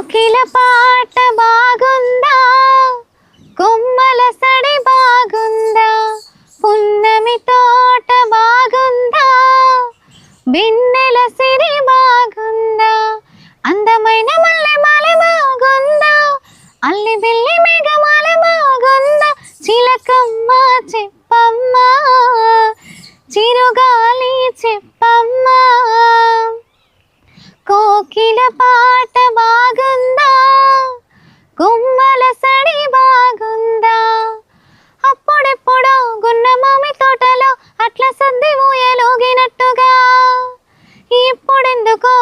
కోకిల పాట బాగుందా, కొమ్మల సడి బాగుందా, పున్నమి తోట బాగుందా, బిన్నెల సిరి బాగుందా, అందమైన మల్లెమాల బాగుందా, అల్లి బిల్లి మేఘమాల బాగుందా, చిలకమ్మ చెప్పమ్మా, చిరుగాలి చెప్పమ్మా. కోకిల పాట బాగుందా, కొమ్మల సడి బాగుందా, అప్పుడెప్పుడో గున్న మామి తోటలో అట్ల సద్ది ఊయలోగినట్టుగా, ఇప్పుడెందుకో